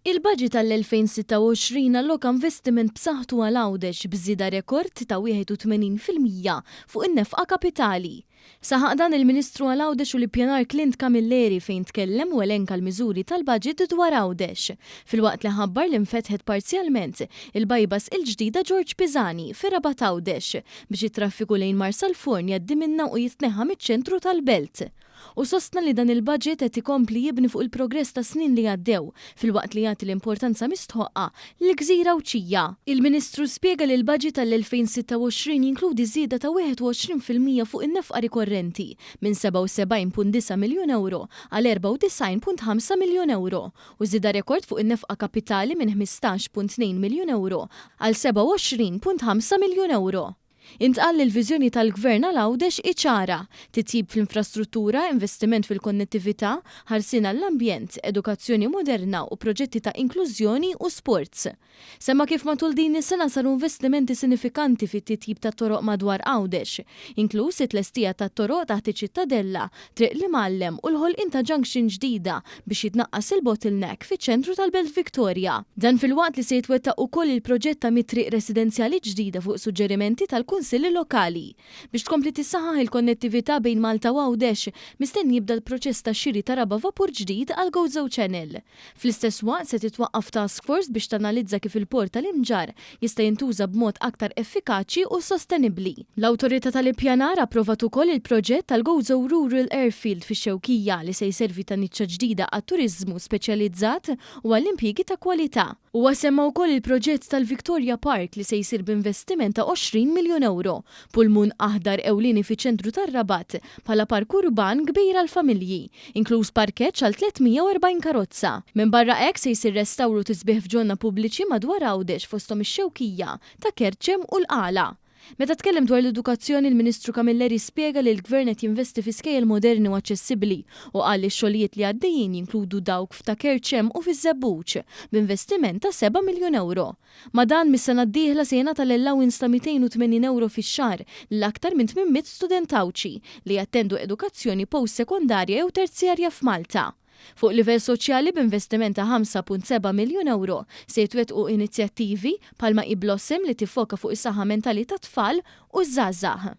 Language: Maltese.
Il-budget tal-2026 alloka investiment b'saħħtu għal Għawdex b'żieda rekord ta' 81% fuq in-nefqa kapitali. Saħaq dan il-Ministru għal Għawdex u l-ippjanar Clint Camilleri fejn tkellem u elenka l-miżuri tal-budget dwar Għawdex. Filwaqt li ħabbar li nfetħet parzjalment il-bajbas il-ġdida George Pisani fir-Rabat Għawdex biex it-traffiku lejn Marsal Forn jaddi minna u jitneħħa miċ-ċentru tal-Belt. U sostna li dan il-budget qed ikompli jibni fuq il-progress ta' snin li għaddew filwaqt li jagħti l-importanza mistħoqqa l-Gżira Wċija. Il-Ministru spjega li l-budget tal-2026 jinkludi żieda ta' 21% fuq in-nefqa rikorrenti minn 77.9 miljun euro għal 94.5 miljun euro u żieda rekord fuq in-nefqa kapitali minn 15.2 miljun euro għal 27.5 miljun euro. Intqal li l-viżjoni tal-Gvern għal Għawdex iċara, titjib fl-infrastruttura, investiment fil-konnettività, ħarsien għall-ambjent, edukazzjoni moderna u proġetti ta' inklużjoni u sports. Semma kif matul din is-sena saru investimenti sinifikanti fit-titjib ta' toroq madwar Għawdex, inkluż it-tlestija ta' toroq taħt iċ-Ċittadella, Triq li Mallem u l-ħolqien ta' junction ġdida biex jitnaqqas il-bottleneck fiċ-ċentru tal-Belt Victoria. Dan filwaqt li se jitwettaq ukoll il-proġett ta' mitriq residenzjali ġdida fuq suġġerimenti tal-Kunsilli Lokali. Biex tkompli tissaħħaħ il-konnettività bejn Malta u Għawdex, mistenni jibda l-proċess ta' xiri ta' raba vapur ġdid għal Gozo Channel. Fl-istess waqt se titwaqqaf task force biex tanalizza kif il-port tal-Imġar jista' jintuża b'mod aktar effikaċi u sostenibbli. L-Awtorità tal-Ippjanar approvat ukoll il-proġett tal-Gozo Rural Airfield fix-Xewkija li se jservi ta' niċċa ġdida għat-turiżmu speċjalizzat u għall-impjiegi ta' kwalità. Huwa semma wkoll il-proġett tal-Victoria Park li se jsir b'investiment ta' 20 miljun euro, pulmun aħdar ewlieni fiċ-ċentru tar-Rabat bħala park urban kbir għall-familji, inkluż parkeġġ għal 340 karozza. Minn barra hekk se jsir restawru tisbieħ f'ġonna pubbliċi madwar Għawdex fosthom ix-Xewkija ta' Kerċem u l-Qala. Meta tkellem dwar l-edukazzjoni, il-Ministru Camilleri spjega li l-Gvern qed jinvesti fi skejjel moderni u aċċessibbli u qal li x-xogħlijiet li għaddejjin jinkludu dawk f'ta' Kerċem u fiż-Żebbuġ b'investiment ta' 7 miljun euro. Ma dan mis-sena d-dieħla se jingħata l-allowance ta' 280 euro fix-xahar l-aktar minn 800 student Awċi li jattendu edukazzjoni post-sekondarja jew terzjarja f'Malta. Fuq livell soċjali b'investiment ta' 5.7 miljun euro se jitwettqu inizjattivi bħalma i-Blossom li tiffoka fuq is-saħħa mentali tat-tfal u ż-żgħażagħ.